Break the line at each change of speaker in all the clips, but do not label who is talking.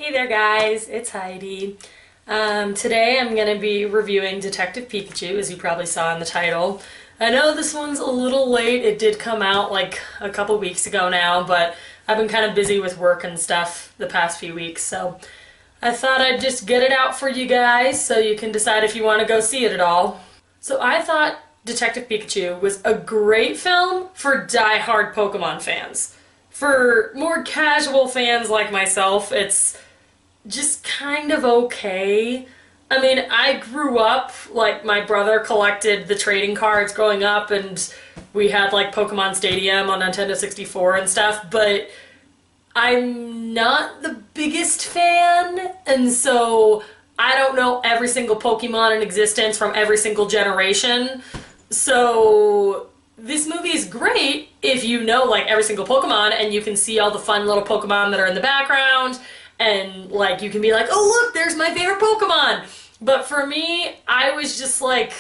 Hey there guys, it's Heidi. Today I'm going to be reviewing Detective Pikachu, as you probably saw in the title. I know this one's a little late, it did come out like a couple weeks ago now, but I've been kind of busy with work and stuff the past few weeks, so I thought I'd just get it out for you guys so you can decide if you want to go see it at all. So I thought Detective Pikachu was a great film for die-hard Pokemon fans. For more casual fans like myself, it's just kind of okay. I mean, I grew up, like, my brother collected the trading cards growing up, and we had, like, Pokemon Stadium on Nintendo 64 and stuff, but I'm not the biggest fan, and so I don't know every single Pokemon in existence from every single generation. So this movie is great if you know, like, every single Pokemon and you can see all the fun little Pokemon that are in the background, and, like, you can be like, oh look, there's my favorite Pokemon. But for me, I was just like,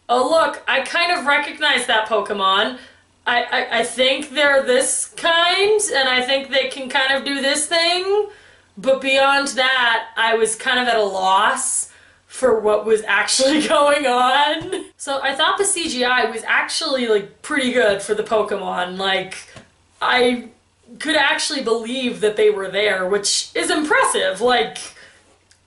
oh look, I kind of recognize that Pokemon. I think they're this kind, and I think they can kind of do this thing. But beyond that, I was kind of at a loss for what was actually going on. So I thought the CGI was actually, like, pretty good for the Pokemon. Like, I could actually believe that they were there, which is impressive. Like,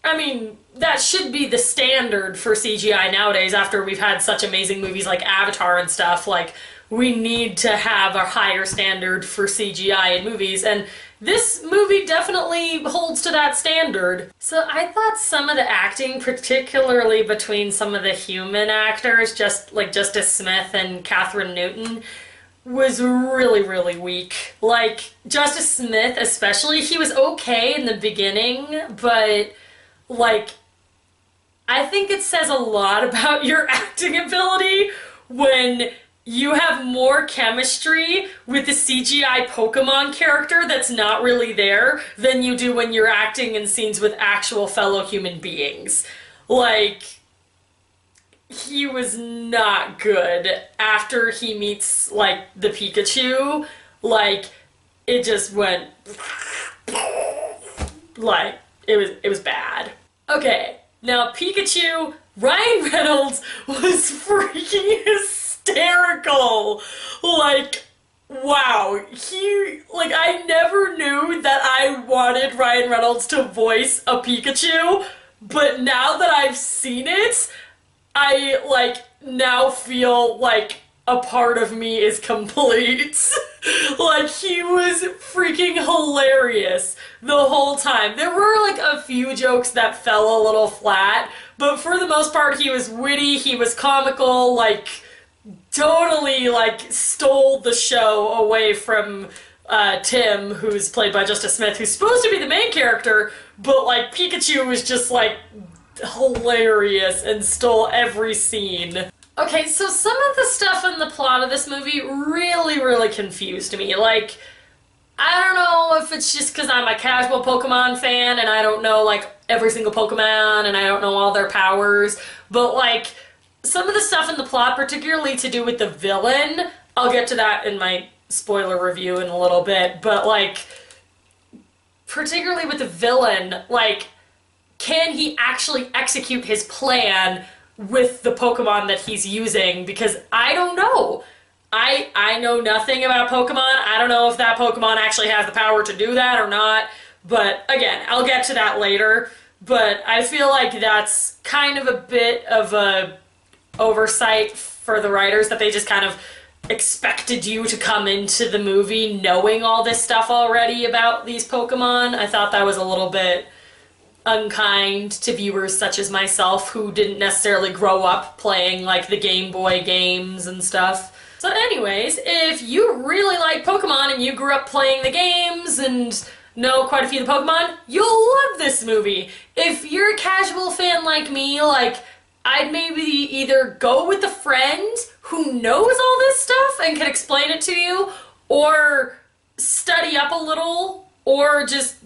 I mean, that should be the standard for CGI nowadays after we've had such amazing movies like Avatar and stuff. Like, we need to have a higher standard for CGI in movies, and this movie definitely holds to that standard. So I thought some of the acting, particularly between some of the human actors, just like Justice Smith and Catherine Newton, was really, really weak. Like, Justice Smith especially, he was okay in the beginning, but, like, I think it says a lot about your acting ability when you have more chemistry with the CGI Pokemon character that's not really there than you do when you're acting in scenes with actual fellow human beings. Like, he was not good after he meets, like, the Pikachu. Like, it just went, like, it was bad. Okay, now Pikachu, Ryan Reynolds was freaking hysterical. Like, wow, like, I never knew that I wanted Ryan Reynolds to voice a Pikachu, but now that I've seen it, I, like, now feel like a part of me is complete. Like, he was freaking hilarious the whole time. There were, like, a few jokes that fell a little flat, but for the most part, he was witty, he was comical, like, totally, like, stole the show away from Tim, who's played by Justice Smith, who's supposed to be the main character, but, like, Pikachu was just, like, hilarious and stole every scene. Okay, so some of the stuff in the plot of this movie really, really confused me. Like, I don't know if it's just because I'm a casual Pokemon fan and I don't know, like, every single Pokemon and I don't know all their powers, but, like, some of the stuff in the plot, particularly to do with the villain, I'll get to that in my spoiler review in a little bit, but, like, particularly with the villain, like, can he actually execute his plan with the Pokemon that he's using? Because I don't know. I know nothing about Pokemon. I don't know if that Pokemon actually has the power to do that or not. But again, I'll get to that later. But I feel like that's kind of a bit of a oversight for the writers, that they just kind of expected you to come into the movie knowing all this stuff already about these Pokemon. I thought that was a little bit unkind to viewers such as myself who didn't necessarily grow up playing, like, the Game Boy games and stuff. So anyways, if you really like Pokemon and you grew up playing the games and know quite a few of the Pokemon, you'll love this movie. If you're a casual fan like me, like, I'd maybe either go with a friend who knows all this stuff and can explain it to you, or study up a little, or just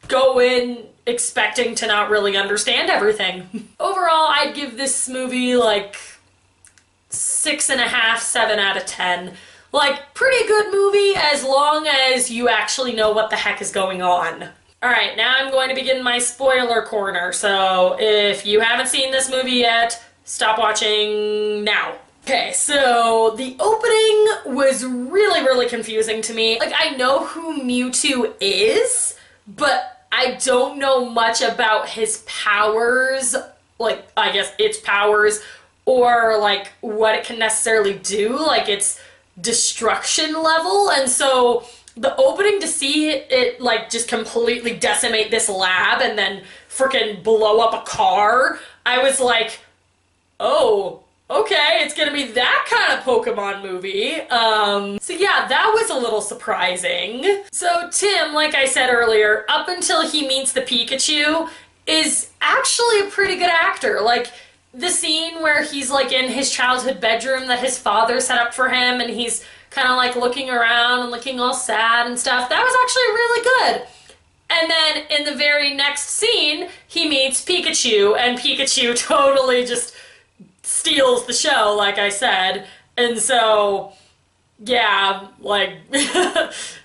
go in expecting to not really understand everything. Overall, I'd give this movie, like, 6.5, 7 out of 10. Like, pretty good movie as long as you actually know what the heck is going on. Alright, now I'm going to begin my spoiler corner, so if you haven't seen this movie yet, stop watching now. Okay, so the opening was really, really confusing to me. Like, I know who Mewtwo is, but I don't know much about his powers, like, I guess its powers, or, like, what it can necessarily do, like, its destruction level, and so the opening to see it like just completely decimate this lab and then freaking blow up a car, I was like, oh, okay, it's gonna be that kind of Pokemon movie. So yeah, that was a little surprising. So Tim, like I said earlier, up until he meets the Pikachu, is actually a pretty good actor. Like, the scene where he's like in his childhood bedroom that his father set up for him and he's kind of like looking around and looking all sad and stuff, that was actually really good. And then in the very next scene, he meets Pikachu, and Pikachu totally just steals the show, like I said. And so, yeah, like,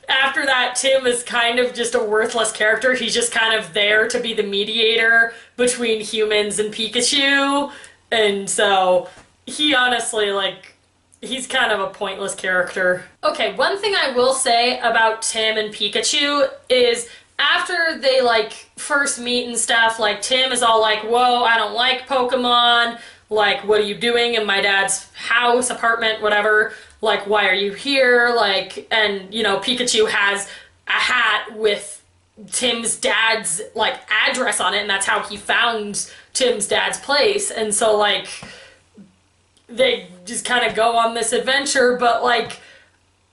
after that, Tim is kind of just a worthless character. He's just kind of there to be the mediator between humans and Pikachu. And so, he honestly, like, he's kind of a pointless character. Okay, one thing I will say about Tim and Pikachu is after they, like, first meet and stuff, like, Tim is all like, whoa, I don't like Pokemon. Like, what are you doing in my dad's house, apartment, whatever? Like, why are you here? Like, and, you know, Pikachu has a hat with Tim's dad's, like, address on it, and that's how he found Tim's dad's place. And so, like, they just kind of go on this adventure, but, like,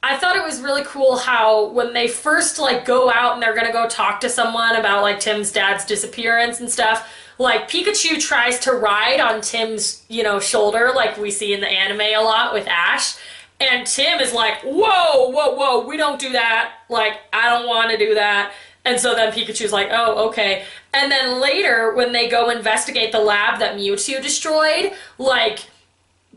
I thought it was really cool how when they first, like, go out and they're gonna go talk to someone about, like, Tim's dad's disappearance and stuff, like, Pikachu tries to ride on Tim's, you know, shoulder, like we see in the anime a lot with Ash, and Tim is like, whoa, whoa, whoa, we don't do that, like, I don't want to do that. And so then Pikachu's like, oh, okay. And then later, when they go investigate the lab that Mewtwo destroyed, like,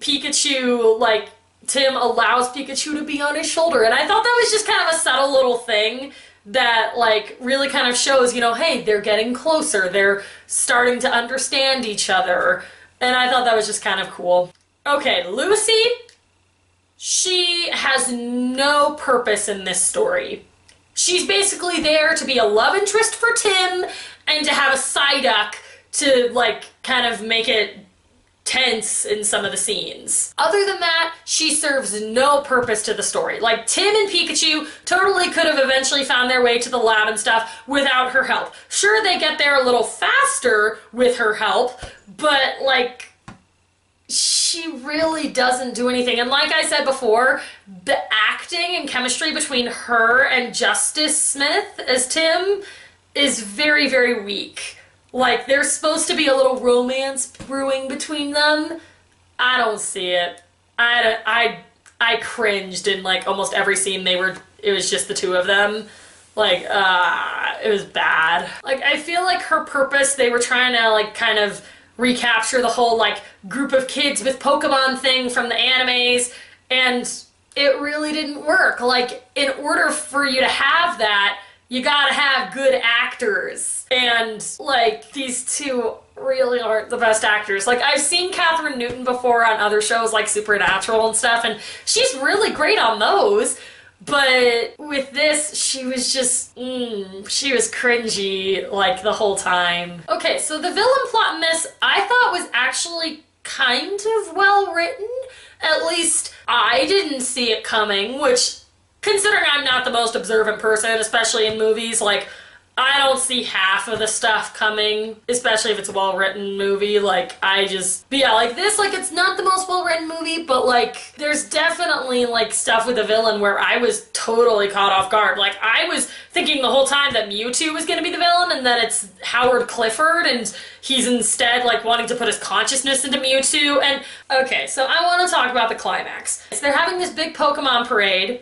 Pikachu, like, Tim allows Pikachu to be on his shoulder. And I thought that was just kind of a subtle little thing that, like, really kind of shows, you know, hey, they're getting closer. They're starting to understand each other. And I thought that was just kind of cool. Okay, Lucy, she has no purpose in this story. She's basically there to be a love interest for Tim and to have a Psyduck to, like, kind of make it tense in some of the scenes. Other than that, she serves no purpose to the story. Like, Tim and Pikachu totally could have eventually found their way to the lab and stuff without her help. Sure, they get there a little faster with her help, but, like, she really doesn't do anything. And like I said before, the acting and chemistry between her and Justice Smith as Tim is very, very weak. Like, there's supposed to be a little romance brewing between them. I don't see it. I cringed in, like, almost every scene it was just the two of them. Like, it was bad. Like, I feel like her purpose, they were trying to, like, kind of recapture the whole, like, group of kids with Pokemon thing from the animes, and it really didn't work. Like, in order for you to have that, you gotta have good actors. And, like, these two really aren't the best actors. Like, I've seen Catherine Newton before on other shows like Supernatural and stuff, and she's really great on those. But with this, she was just, she was cringy, like, the whole time. Okay, so the villain plot in this, I thought was actually kind of well written. At least I didn't see it coming, which, considering I'm not the most observant person, especially in movies, like, I don't see half of the stuff coming, especially if it's a well-written movie. Like, but yeah, like this, like, it's not the most well-written movie, but, like, there's definitely, like, stuff with the villain where I was totally caught off guard. Like, I was thinking the whole time that Mewtwo was gonna be the villain and that it's Howard Clifford, and he's instead, like, wanting to put his consciousness into Mewtwo. And, okay, so I want to talk about the climax. So they're having this big Pokemon parade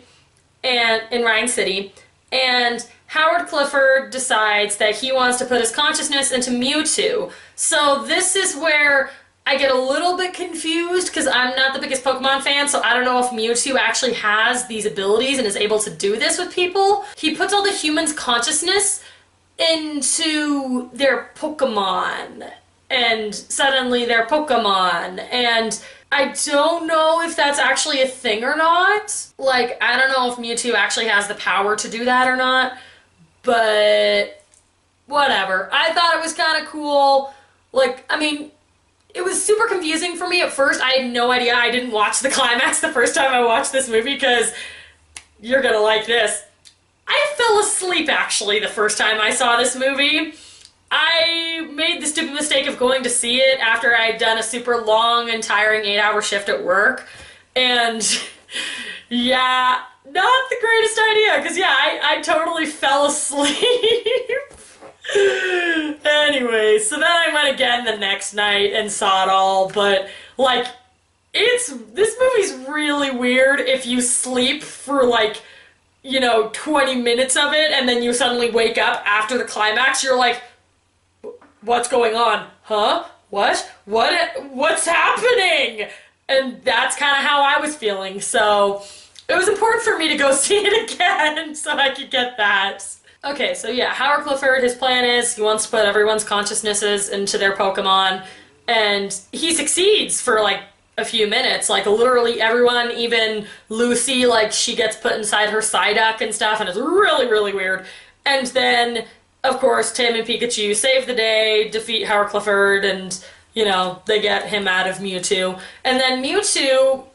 in Rhine City, and Howard Clifford decides that he wants to put his consciousness into Mewtwo. So this is where I get a little bit confused because I'm not the biggest Pokemon fan, so I don't know if Mewtwo actually has these abilities and is able to do this with people. He puts all the humans' consciousness into their Pokemon, and suddenly they're Pokemon, and I don't know if that's actually a thing or not. Like, I don't know if Mewtwo actually has the power to do that or not, but whatever. I thought it was kind of cool. Like, I mean, it was super confusing for me at first. I had no idea. I didn't watch the climax the first time I watched this movie because you're gonna like this. I fell asleep, actually, the first time I saw this movie. I made the stupid mistake of going to see it after I'd done a super long and tiring 8-hour shift at work. And yeah, not the greatest idea, because yeah, I totally fell asleep. Anyway, so then I went again the next night and saw it all, but like, this movie's really weird if you sleep for like, you know, 20 minutes of it and then you suddenly wake up after the climax. You're like, what's going on? Huh? What's happening? And that's kind of how I was feeling. So it was important for me to go see it again so I could get that. Okay, so yeah, Howard Clifford, his plan is he wants to put everyone's consciousnesses into their Pokemon, and he succeeds for like a few minutes. Like literally everyone, even Lucy, like she gets put inside her Psyduck and stuff, and it's really, really weird. And then of course, Tim and Pikachu save the day, defeat Howard Clifford, and, you know, they get him out of Mewtwo. And then Mewtwo,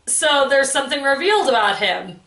so there's something revealed about him.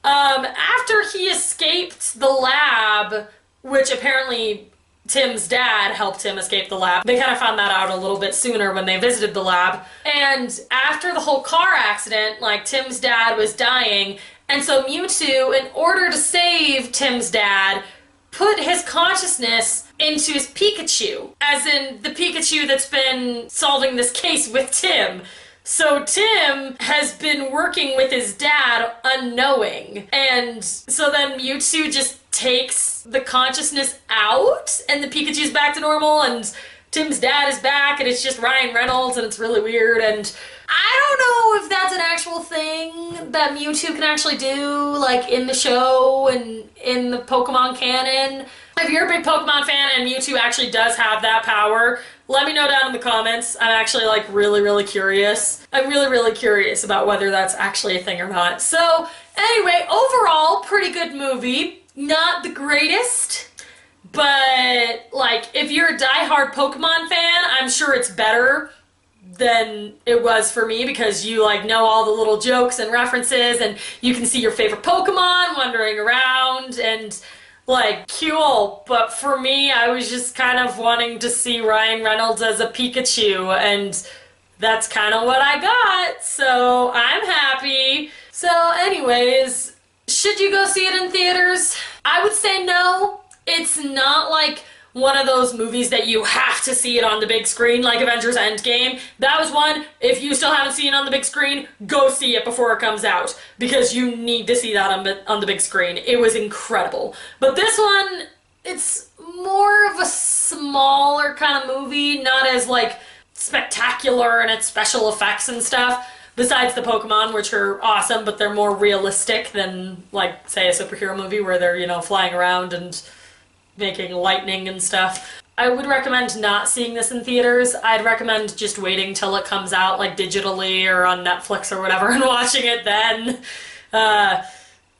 After he escaped the lab, which apparently Tim's dad helped him escape the lab, they kind of found that out a little bit sooner when they visited the lab. And after the whole car accident, like, Tim's dad was dying, and so Mewtwo, in order to save Tim's dad, put his consciousness into his Pikachu, as in the Pikachu that's been solving this case with Tim. So Tim has been working with his dad unknowing, and so then Mewtwo just takes the consciousness out, and the Pikachu's back to normal, and Tim's dad is back, and it's just Ryan Reynolds, and it's really weird, and I don't know if that's an actual thing that Mewtwo can actually do, like, in the show and in the Pokemon canon. If you're a big Pokemon fan and Mewtwo actually does have that power, let me know down in the comments. I'm actually, like, really, really curious. I'm really, really curious about whether that's actually a thing or not. So, anyway, overall, pretty good movie. Not the greatest, but, like, if you're a diehard Pokemon fan, I'm sure it's better than it was for me, because you like know all the little jokes and references, and you can see your favorite Pokemon wandering around, and like, cool. But for me, I was just kind of wanting to see Ryan Reynolds as a Pikachu, and that's kind of what I got, so I'm happy. So anyways, should you go see it in theaters? I would say no. It's not like one of those movies that you have to see it on the big screen, like Avengers Endgame. That was one, if you still haven't seen it on the big screen, go see it before it comes out, because you need to see that on the big screen. It was incredible. But this one, it's more of a smaller kind of movie, not as like spectacular in its special effects and stuff, besides the Pokemon, which are awesome, but they're more realistic than, like, say, a superhero movie where they're, you know, flying around and making lightning and stuff. I would recommend not seeing this in theaters. I'd recommend just waiting till it comes out, like, digitally or on Netflix or whatever, and watching it then.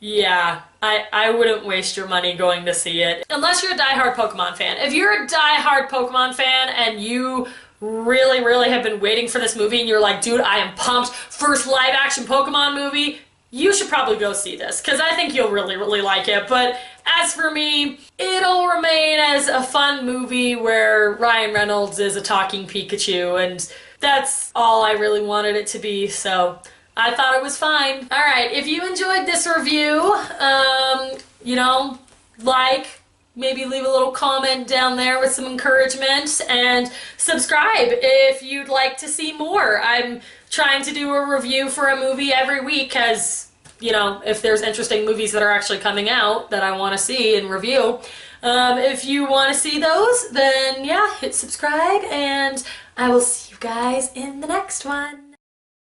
Yeah, I wouldn't waste your money going to see it. Unless you're a diehard Pokemon fan. If you're a diehard Pokemon fan and you really, really have been waiting for this movie and you're like, dude, I am pumped, first live-action Pokemon movie, you should probably go see this, because I think you'll really, really like it. But as for me, it'll remain as a fun movie where Ryan Reynolds is a talking Pikachu, and that's all I really wanted it to be, so I thought it was fine. Alright, if you enjoyed this review, you know, maybe leave a little comment down there with some encouragement, and subscribe if you'd like to see more. I'm trying to do a review for a movie every week, because, you know, if there's interesting movies that are actually coming out that I want to see and review. If you want to see those, then yeah, hit subscribe, and I will see you guys in the next one.